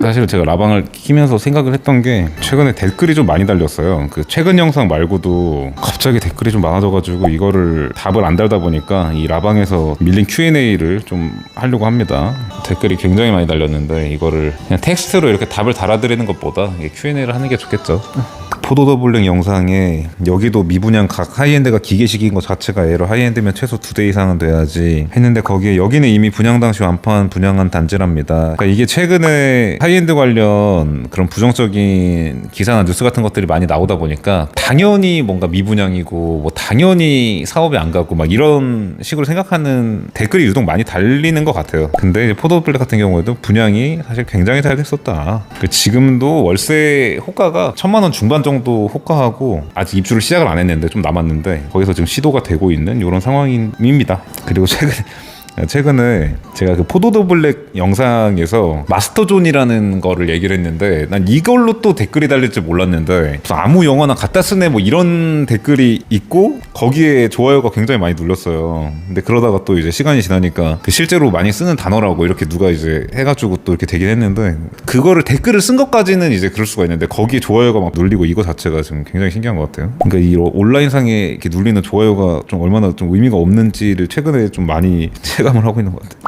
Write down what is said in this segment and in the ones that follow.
사실 제가 라방을 키면서 생각을 했던 게 최근에 댓글이 좀 많이 달렸어요. 그 최근 영상 말고도 갑자기 댓글이 좀 많아져가지고 이거를 답을 안 달다 보니까 이 라방에서 밀린 Q&A를 좀 하려고 합니다. 댓글이 굉장히 많이 달렸는데 이거를 그냥 텍스트로 이렇게 답을 달아드리는 것보다 Q&A를 하는 게 좋겠죠. 포도더블링 영상에 여기도 미분양 각 하이엔드가 기계식인 것 자체가 에러, 하이엔드면 최소 2대 이상은 돼야지 했는데 거기에 여기는 이미 분양 당시 완판 분양한 단지랍니다. 그러니까 이게 최근에 하이엔드 관련 그런 부정적인 기사나 뉴스 같은 것들이 많이 나오다 보니까 당연히 뭔가 미분양이고 뭐 당연히 사업이 안 가고 막 이런 식으로 생각하는 댓글이 유독 많이 달리는 것 같아요. 근데 포도더블링 같은 경우에도 분양이 사실 굉장히 잘 됐었다. 지금도 월세 호가가 1,000만 원 중반 정도 호가하고 아직 입주를 시작을 안 했는데 좀 남았는데 거기서 지금 시도가 되고 있는 이런 상황입니다. 그리고 최근에 제가 그 포도더블랙 영상에서 마스터존이라는 거를 얘기를 했는데 난 이걸로 또 댓글이 달릴 줄 몰랐는데 아무 영화나 갖다 쓰네 뭐 이런 댓글이 있고 거기에 좋아요가 굉장히 많이 눌렸어요. 근데 그러다가 또 이제 시간이 지나니까 그 실제로 많이 쓰는 단어라고 이렇게 누가 이제 해가지고 또 이렇게 되긴 했는데 그거를 댓글을 쓴 것까지는 이제 그럴 수가 있는데 거기에 좋아요가 막 눌리고 이거 자체가 지금 굉장히 신기한 것 같아요. 그러니까 이 온라인상에 이렇게 눌리는 좋아요가 좀 얼마나 좀 의미가 없는지를 최근에 좀 많이 체감을 하고 있는 것 같아요.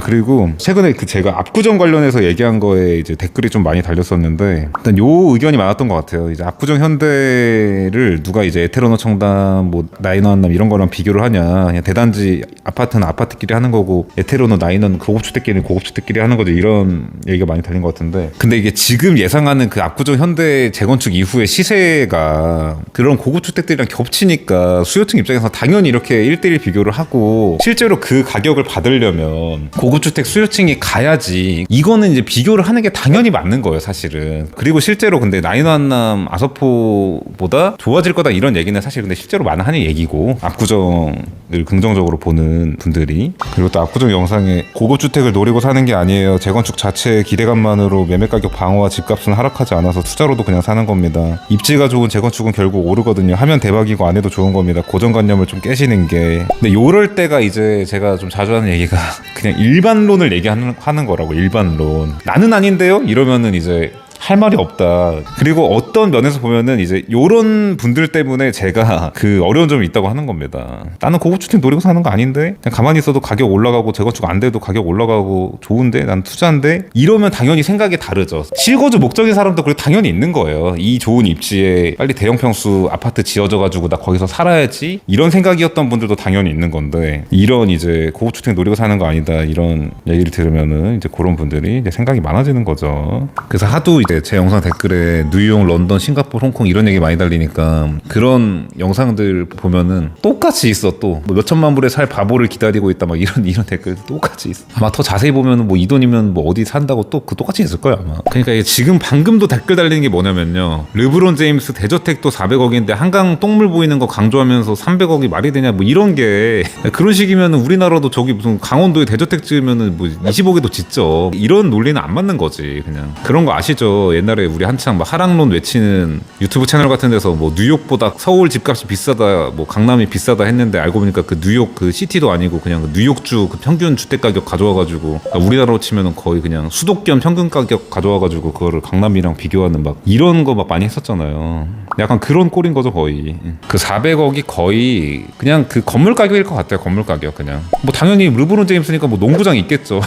그리고 최근에 그 제가 압구정 관련해서 얘기한 거에 이제 댓글이 좀 많이 달렸었는데 일단 요 의견이 많았던 것 같아요. 이제 압구정 현대를 누가 이제 에테르노 청담, 뭐 나인원 한남 이런 거랑 비교를 하냐? 그냥 대단지 아파트는 아파트끼리 하는 거고 에테르노 나인원 고급주택끼리는 고급주택끼리 하는 거죠. 이런 얘기가 많이 달린 것 같은데 근데 이게 지금 예상하는 그 압구정 현대 재건축 이후의 시세가 그런 고급주택들이랑 겹치니까 수요층 입장에서 당연히 이렇게 1대1 비교를 하고 실제로 그 가격을 받으려면 고급주택 수요층이 가야지 이거는 이제 비교를 하는 게 당연히 맞는 거예요 사실은. 그리고 실제로 근데 나인원 한남 아서포보다 좋아질 거다 이런 얘기는 사실 근데 실제로 많은 하는 얘기고 압구정을 긍정적으로 보는 분들이 그리고 또 압구정 영상에 고급주택을 노리고 사는 게 아니에요. 재건축 자체의 기대감만으로 매매가격 방어와 집값은 하락하지 않아서 투자로도 그냥 사는 겁니다. 입지가 좋은 재건축은 결국 오르거든요. 하면 대박이고 안 해도 좋은 겁니다. 고정관념을 좀 깨시는 게. 근데 요럴 때가 이제 제가 좀 자주 하는 얘기가 그냥 일반론을 얘기하는 거라고. 일반론 나는 아닌데요? 이러면은 이제 할 말이 없다. 그리고 어떤 면에서 보면은 이제 요런 분들 때문에 제가 그 어려운 점이 있다고 하는 겁니다. 나는 고급주택 노리고 사는 거 아닌데 그냥 가만히 있어도 가격 올라가고 재건축 안 돼도 가격 올라가고 좋은데 난 투자인데 이러면 당연히 생각이 다르죠. 실거주 목적인 사람도 그래 당연히 있는 거예요. 이 좋은 입지에 빨리 대형 평수 아파트 지어져 가지고 나 거기서 살아야지 이런 생각이었던 분들도 당연히 있는 건데 이런 이제 고급주택 노리고 사는 거 아니다 이런 얘기를 들으면은 이제 그런 분들이 이제 생각이 많아지는 거죠. 그래서 하도 이제 제 영상 댓글에 뉴욕, 런던, 싱가포르, 홍콩 이런 얘기 많이 달리니까 그런 영상들 보면은 똑같이 있어. 또 뭐 몇천만 불에 살 바보를 기다리고 있다 막 이런 댓글 똑같이 있어. 아마 더 자세히 보면은 뭐 이 돈이면 뭐 어디 산다고 또 그 똑같이 있을 거야 아마. 그러니까 지금 방금도 댓글 달리는 게 뭐냐면요. 르브론 제임스 대저택도 400억인데 한강 똥물 보이는 거 강조하면서 300억이 말이 되냐 뭐 이런 게 그런 식이면은 우리나라도 저기 무슨 강원도에 대저택 지으면은 뭐 20억에도 짓죠. 이런 논리는 안 맞는 거지 그냥. 그런 거 아시죠? 옛날에 우리 한창 막 하락론 외치는 유튜브 채널 같은 데서 뭐 뉴욕보다 서울 집값이 비싸다 뭐 강남이 비싸다 했는데 알고 보니까 그 뉴욕 그 시티도 아니고 그냥 그 뉴욕주 그 평균 주택 가격 가져와가지고 그러니까 우리나라로 치면은 거의 그냥 수도권 평균 가격 가져와가지고 그거를 강남이랑 비교하는 막 이런 거 막 많이 했었잖아요. 약간 그런 꼴인 거죠 거의. 그 400억이 거의 그냥 그 건물 가격일 것 같아요. 건물 가격 그냥. 뭐 당연히 르브론 제임스니까 뭐 농구장 있겠죠.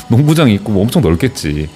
농구장 있고 뭐 엄청 넓겠지.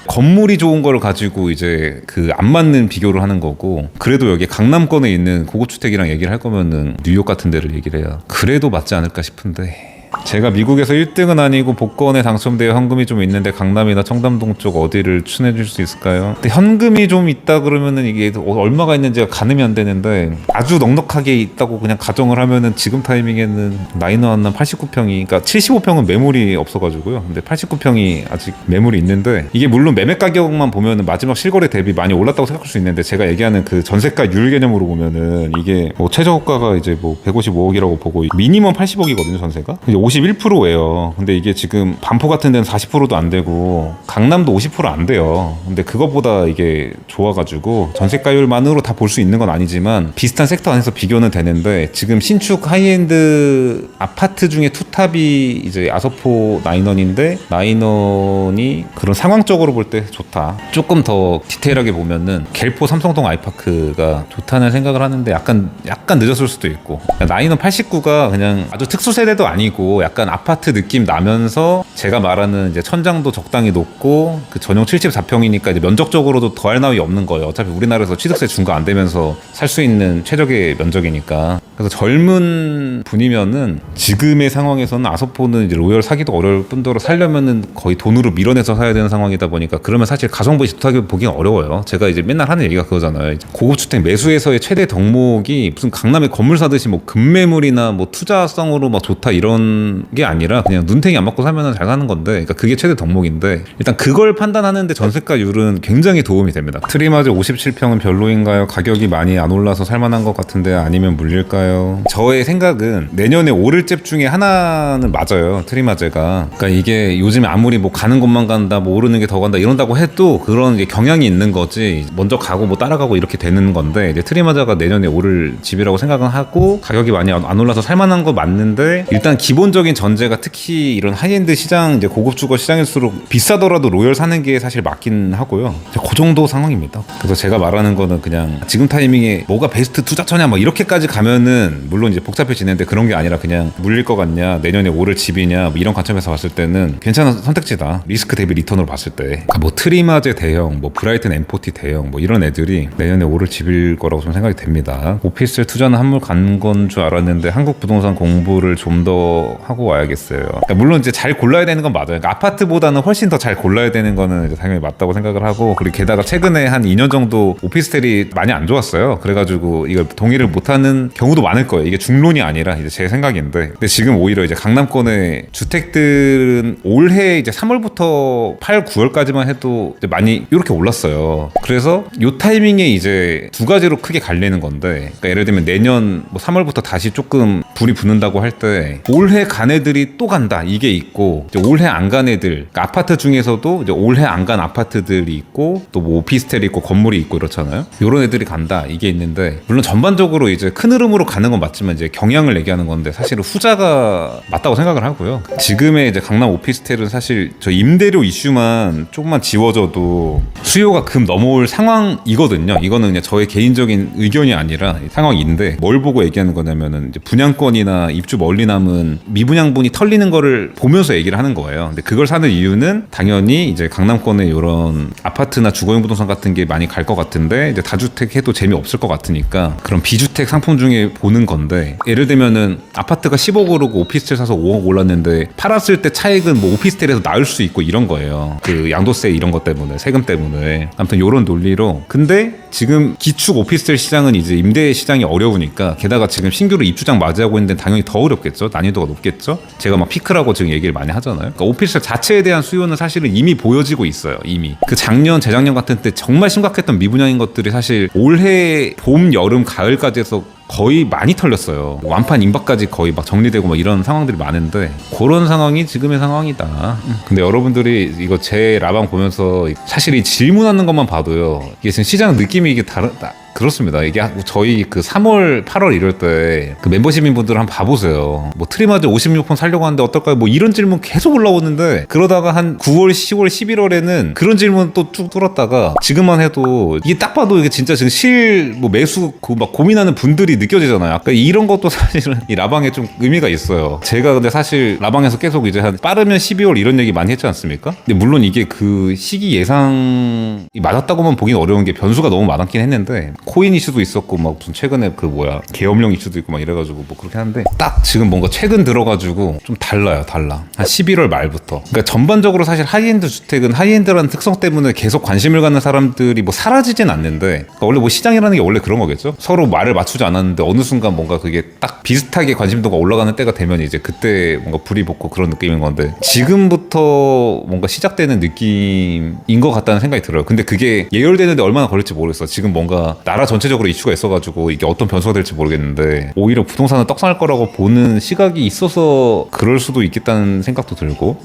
건물이 좋은 거를 가지고 이제 그 안 맞는 비교를 하는 거고 그래도 여기 강남권에 있는 고급주택이랑 얘기를 할 거면은 뉴욕 같은 데를 얘기를 해야 그래도 맞지 않을까 싶은데 제가 미국에서 1등은 아니고 복권에 당첨되어 현금이 좀 있는데 강남이나 청담동 쪽 어디를 추천해 줄 수 있을까요? 근데 현금이 좀 있다 그러면은 이게 얼마가 있는지가 가늠이 안 되는데 아주 넉넉하게 있다고 그냥 가정을 하면은 지금 타이밍에는 나인원 한남 89평이 그러니까 75평은 매물이 없어가지고요. 근데 89평이 아직 매물이 있는데 이게 물론 매매 가격만 보면은 마지막 실거래 대비 많이 올랐다고 생각할 수 있는데 제가 얘기하는 그 전세가 율 개념으로 보면은 이게 뭐 최저가가 이제 뭐 155억이라고 보고 미니멈 80억이거든요 전세가. 이제 51%예요. 근데 이게 지금 반포 같은 데는 40%도 안 되고 강남도 50%안 돼요. 근데 그것보다 이게 좋아가지고 전세가율만으로 다 볼 수 있는 건 아니지만 비슷한 섹터 안에서 비교는 되는데, 지금 신축 하이엔드 아파트 중에 투탑이 이제 아서포 나인원인데, 나인원이 그런 상황적으로 볼 때 좋다. 조금 더 디테일하게 보면은 겔포 삼성동 아이파크가 좋다는 생각을 하는데 약간 늦었을 수도 있고, 나인원 89가 그냥 아주 특수 세대도 아니고 약간 아파트 느낌 나면서 제가 말하는 이제 천장도 적당히 높고 그 전용 74평이니까 이제 면적적으로도 더할 나위 없는 거예요. 어차피 우리나라에서 취득세 중과 안 되면서 살 수 있는 최적의 면적이니까. 그래서 젊은 분이면은 지금의 상황에서는 아서포는 이제 로열 사기도 어려울 뿐더러 살려면은 거의 돈으로 밀어내서 사야 되는 상황이다 보니까, 그러면 사실 가성비 좋다고 보기는 어려워요. 제가 이제 맨날 하는 얘기가 그거잖아요. 고급주택 매수에서의 최대 덕목이 무슨 강남에 건물 사듯이 뭐 급매물이나 뭐 투자성으로 막 좋다 이런 게 아니라 그냥 눈탱이 안 맞고 살면은 잘 사는 건데, 그러니까 그게 최대 덕목인데, 일단 그걸 판단하는데 전세가율은 굉장히 도움이 됩니다. 트리마즈 57평은 별로인가요? 가격이 많이 안 올라서 살만한 것 같은데 아니면 물릴까요? 저의 생각은 내년에 오를 잽 중에 하나는 맞아요. 트리마즈가. 그러니까 이게 요즘에 아무리 뭐 가는 곳만 간다, 뭐 오르는 게 더 간다 이런다고 해도 그런 이제 경향이 있는 거지, 먼저 가고 뭐 따라가고 이렇게 되는 건데, 이제 트리마즈가 내년에 오를 집이라고 생각은 하고 가격이 많이 안 올라서 살만한 거 맞는데, 일단 기본적인 전제가 특히 이런 하이엔드 시장, 이제 고급 주거 시장일수록 비싸더라도 로열 사는 게 사실 맞긴 하고요. 그 정도 상황입니다. 그래서 제가 말하는 거는 그냥 지금 타이밍에 뭐가 베스트 투자처냐 막 이렇게까지 가면은 물론 이제 복잡해지는데, 그런 게 아니라 그냥 물릴 것 같냐, 내년에 오를 집이냐, 뭐 이런 관점에서 봤을 때는 괜찮은 선택지다. 리스크 대비 리턴으로 봤을 때. 그러니까 뭐 트리마제 대형, 뭐 브라이튼 M40 대형, 뭐 이런 애들이 내년에 오를 집일 거라고 좀 생각이 됩니다. 오피스텔 투자는 한물 간 건 줄 알았는데 한국 부동산 공부를 좀 더 하고 와야겠어요. 그러니까 물론 이제 잘 골라야 되는 건 맞아요. 그러니까 아파트보다는 훨씬 더 잘 골라야 되는 거는 이제 당연히 맞다고 생각을 하고, 그리고 게다가 최근에 한 2년 정도 오피스텔이 많이 안 좋았어요. 그래가지고 이걸 동의를 못하는 경우도 많을 거예요. 이게 중론이 아니라 이제 제 생각인데, 근데 지금 오히려 이제 강남권의 주택들은 올해 이제 3월부터 8, 9월까지만 해도 이제 많이 이렇게 올랐어요. 그래서 요 타이밍에 이제 두 가지로 크게 갈리는 건데, 그러니까 예를 들면 내년 뭐 3월부터 다시 조금 불이 붙는다고 할 때 올해 간 애들이 또 간다 이게 있고, 이제 올해 안 간 애들, 그러니까 아파트 중에서도 이제 올해 안 간 아파트들이 있고 또 뭐 오피스텔이 있고 건물이 있고 이렇잖아요. 요런 애들이 간다 이게 있는데, 물론 전반적으로 이제 큰 흐름으로 가는 건 맞지만 이제 경향을 얘기하는 건데, 사실은 후자가 맞다고 생각을 하고요. 지금의 이제 강남 오피스텔은 사실 저 임대료 이슈만 조금만 지워져도 수요가 금 넘어올 상황이거든요. 이거는 그냥 저의 개인적인 의견이 아니라 상황인데, 뭘 보고 얘기하는 거냐면은 이제 분양권이나 입주 멀리 남은 미분양분이 털리는 거를 보면서 얘기를 하는 거예요. 근데 그걸 사는 이유는 당연히 이제 강남권에 이런 아파트나 주거용 부동산 같은 게 많이 갈 것 같은데, 이제 다주택 해도 재미없을 것 같으니까 그런 비주택 상품 중에 보는 건데, 예를 들면은 아파트가 10억 오르고 오피스텔 사서 5억 올랐는데 팔았을 때 차익은 뭐 오피스텔에서 나을 수 있고 이런 거예요. 그 양도세 이런 것 때문에, 세금 때문에. 아무튼 요런 논리로. 근데 지금 기축 오피스텔 시장은 이제 임대 시장이 어려우니까, 게다가 지금 신규로 입주장 맞이하고 있는데 당연히 더 어렵겠죠. 난이도가 높겠죠. 제가 막 피크라고 지금 얘기를 많이 하잖아요. 그러니까 오피스텔 자체에 대한 수요는 사실은 이미 보여지고 있어요. 이미 그 작년 재작년 같은 때 정말 심각했던 미분양인 것들이 사실 올해 봄 여름 가을까지 해서 거의 많이 털렸어요. 완판 임박까지 거의 막 정리되고 막 이런 상황들이 많은데, 그런 상황이 지금의 상황이다. 근데 여러분들이 이거 제 라방 보면서 사실 이 질문하는 것만 봐도요, 이게 지금 시장 느낌이 이게 다르다. 그렇습니다. 이게 저희 그 3월, 8월 이럴 때 그 멤버십인 분들 한번 봐보세요. 뭐 트리마즈 56폰 살려고 하는데 어떨까요? 뭐 이런 질문 계속 올라오는데, 그러다가 한 9월, 10월, 11월에는 그런 질문 또 쭉 뚫었다가 지금만 해도 이게 딱 봐도 이게 진짜 지금 뭐 매수 막 고민하는 분들이 느껴지잖아요. 아까 이런 것도 사실은 이 라방에 좀 의미가 있어요. 제가 근데 사실 라방에서 계속 이제 한 빠르면 12월 이런 얘기 많이 했지 않습니까? 근데 물론 이게 그 시기 예상이 맞았다고만 보긴 어려운 게 변수가 너무 많았긴 했는데, 코인 이슈도 있었고 막 무슨 최근에 그 뭐야 계엄령 이슈도 있고 막 이래가지고 뭐 그렇게 하는데, 딱 지금 뭔가 최근 들어가지고 좀 달라요. 달라. 한 11월 말부터. 그러니까 전반적으로 사실 하이엔드 주택은 하이엔드라는 특성 때문에 계속 관심을 갖는 사람들이 뭐 사라지진 않는데, 그러니까 원래 뭐 시장이라는 게 원래 그런 거겠죠. 서로 말을 맞추지 않았는데 어느 순간 뭔가 그게 딱 비슷하게 관심도가 올라가는 때가 되면 이제 그때 뭔가 불이 붙고 그런 느낌인 건데, 지금부터 뭔가 시작되는 느낌인 것 같다는 생각이 들어요. 근데 그게 예열되는데 얼마나 걸릴지 모르겠어. 지금 뭔가 나라 나라 전체적으로 이슈가 있어가지고 이게 어떤 변수가 될지 모르겠는데 오히려 부동산은 떡상할 거라고 보는 시각이 있어서 그럴 수도 있겠다는 생각도 들고